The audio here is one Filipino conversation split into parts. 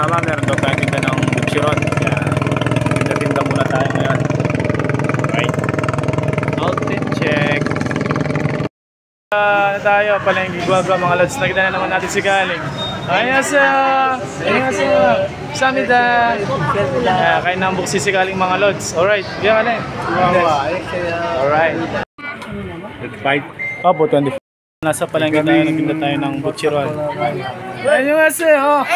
mama, meron daw tayong tinda ng chiron. Kaya tinda-tinda muna tayo ngayon. Right. Outfit check. Tayo, palengke Guagua mga lods. Nakita na naman natin si Galing. Annyeonghaseyo! Annyeonghaseyo! Samida! Kain ng buksi si Galing mga lods. Alright, diyan ka na eh. Alright. Fight. Opo, 24. Nasa palengke tayo, nagtinda tayo ng butchiron. Annyeonghaseyo!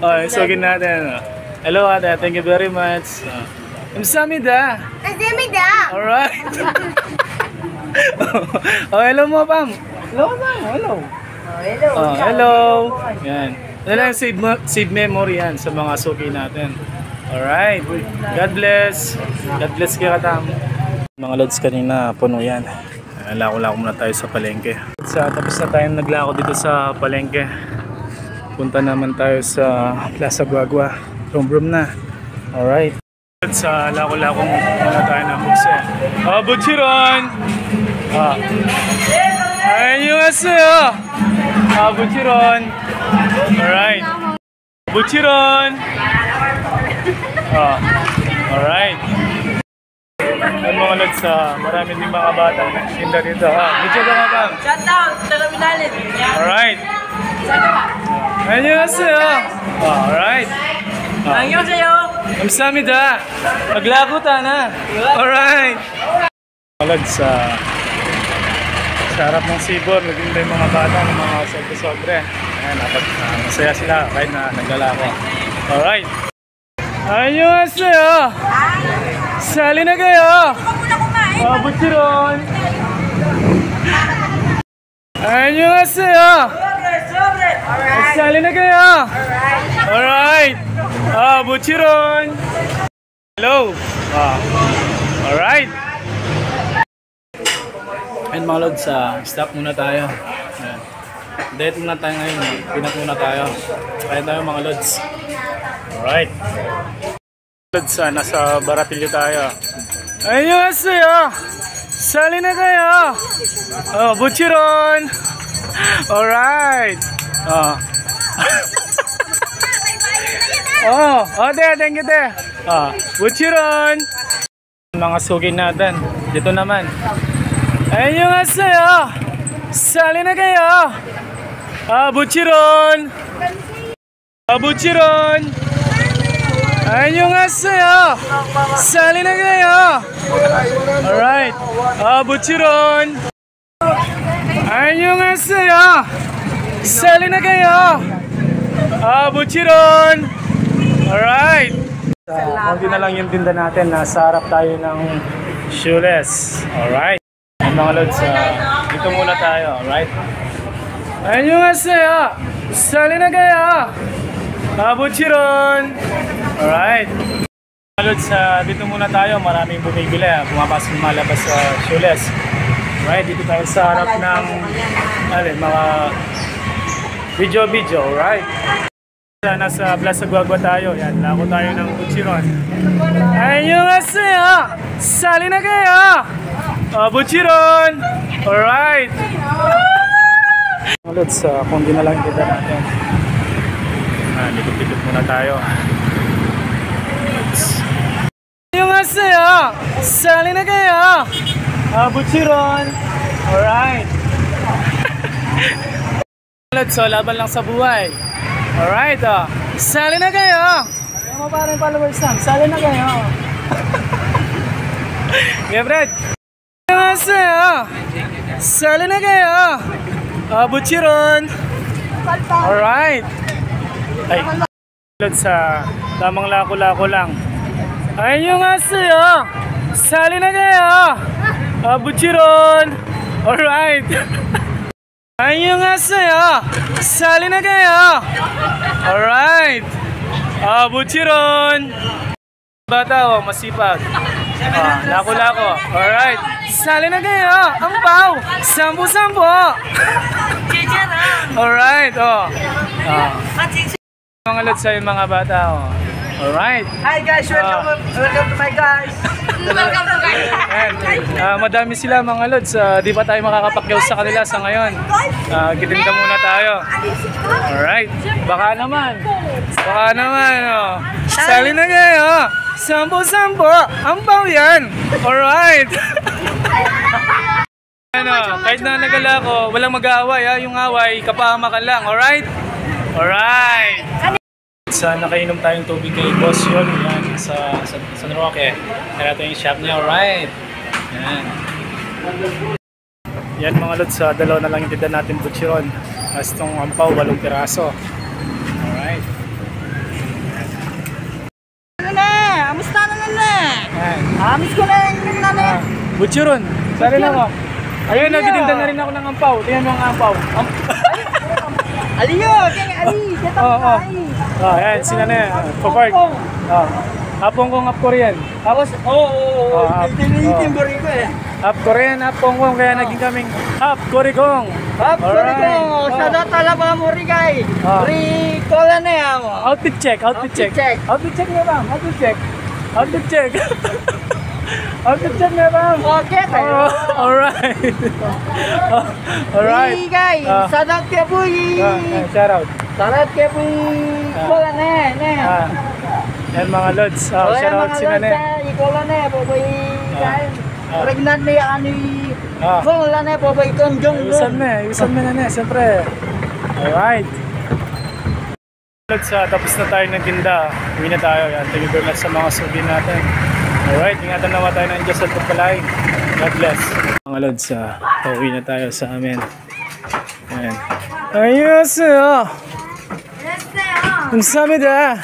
Okay, sugin natin. Hello ate, thank you very much. Samida! Samida! Alright. Oh, hello mo, Pam. Hello, Pam. Hello. Hello. Oh, hello. Yan. Ano lang, save memory yan sa mga suki natin. Alright. God bless. God bless kaya katam. Mga lods kanina, puno yan. Lako-lako muna tayo sa palengke. Tapos na tayong naglako dito sa palengke. Punta naman tayo sa Plaza Guagua. Brum-brum na. Alright. Sa lako-lako muna tayo ng bukse. Butchiron! Annyeonghaseyo! Butchiron! Alright. Butchiron! Alright. Ang mga lods, marami din mga batang tinda dito. Butcher ka nga bang? Shout out! Talaminalit! Alright. Annyeonghaseyo! Alright. Annyeonghaseyo! Kamsahamnida! Maglako ta na! Alright! Mga lods, sa harap ng Sibor, naging yung mga bata ng mga sobre-sobre. Ayan, masaya sila kahit na naglalako. Alright! Annyeonghaseyo! Sali na kayo! Butchiron! Annyeonghaseyo! Sali na kayo! Alright! Butchiron! Hello! Alright! And mga lods, stop muna tayo. Diet muna tayo ngayon. Pinat muna tayo. Kaya tayo mga lods. Alright. Lods, nasa Baratillo tayo. Annyeonghaseyo! Sali na kayo! Butchiron! Alright! Thank you, te. Butchiron! Mga sugin natin. Dito naman. Annyeonghaseyo! Sali na kayo! Butchiron! Butchiron! Annyeonghaseyo! Sali na kayo! Alright! Butchiron! Annyeonghaseyo! Sali na kayo! Butchiron! Alright! Kunti na lang yung tinda natin. Nasa harap tayo ng shoeless. Alright! Mga lods, dito muna tayo. Alright? Annyeonghaseyo! Sali na kayo! Butchiron! Alright! Mga lods, dito muna tayo. Maraming bumibili. Pumapasok malabas sa shoeless. Alright, dito tayo sa harap ng mga video. Alright? Nasa Plaza Guagua tayo. Yan, lako tayo ng butchiron. Annyeonghaseyo! Sali na kayo! Butchiron! Alright! Mga lods, kundi na lang kita natin. Likot-likot muna tayo. Annyeonghaseyo! Sali na kayo! Butchiron! Alright! Mga lods, laban lang sa buhay. Alright, sali na kayo! Ayaw mo parang followers lang, sali na kayo! Yeah, Brad! Annyeonghaseyo! Sali na kayo! Butchiron! Alright! Ay, sa tamang lako-lako lang. Annyeonghaseyo! Sali na kayo! Butchiron! Alright! Annyeonghaseyo! Sali na kayo! Alright! Butchiron! Bata, masipag. Lako-lako. Alright. Sali na kayo. Ang pao. Sampu-sampu. Alright. Mga lods sa mga bata. Alright. Hi guys, welcome to my guys. Welcome to guys. And, madami sila mga lods. Di pa tayo makakapakyaw sa kanila sa ngayon. Gitinda muna tayo. Alright. Baka naman. Oh. Sali na kayo. Sampo. Ampaw yan. Alright. Kahit na nagala ko, walang mag-aaway ha. Yung away, kapahamakan lang. Alright? Alright. Nakainom tayong tubig kay Boss yun. Yan, sa San Roque. Kaya ito yung shop niya. Alright. Yan. Yan mga lods, dalawa na lang yung tinda natin butcheron. Tapos itong ampaw, 8 piraso. Alright. Amusta na na? Yan. Amis ko na yung nanay. Butcheron. Sali lang ako. Ayun, nagtitinda na rin ako ng ampaw. Tingnan mo ang ampaw. Aliyo, Ali. Yan, sila na yan. Papark. Hapong kong up Korean. Tapos, timbori ko eh. Up Korean, Hapong kong. Kaya naging kaming Up Korigong. Hap, sorry ko. Sa data ba mo rigay? Rikola na yan mo. Outfit check. Outfit check na ba? Outfit check na ba? Okay. Alright. Alright. Rigay, sadat ke buyi. Shout out. Sadat ke buyi. Kola na yan. Yan mga lods. Shout out sila na. Ikola na yan, baboy. Pregnant na yan, Kola na yan, baboy. Iwisan mo na. Siyempre. Alright. Lods, tapos na tayo ng tinda. Uwi na tayo. Yan. Thank you very much sa mga sugi natin. Alright, ingatan naman tayo ng Diyos at pagpalain. God bless. Mga lods, pauwi na tayo sa amin. Ayan. Ayos! Ang sabi da!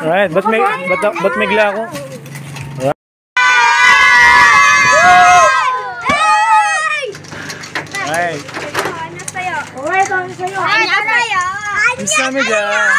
Alright, ba't may glako? Alright. Ang sabi da!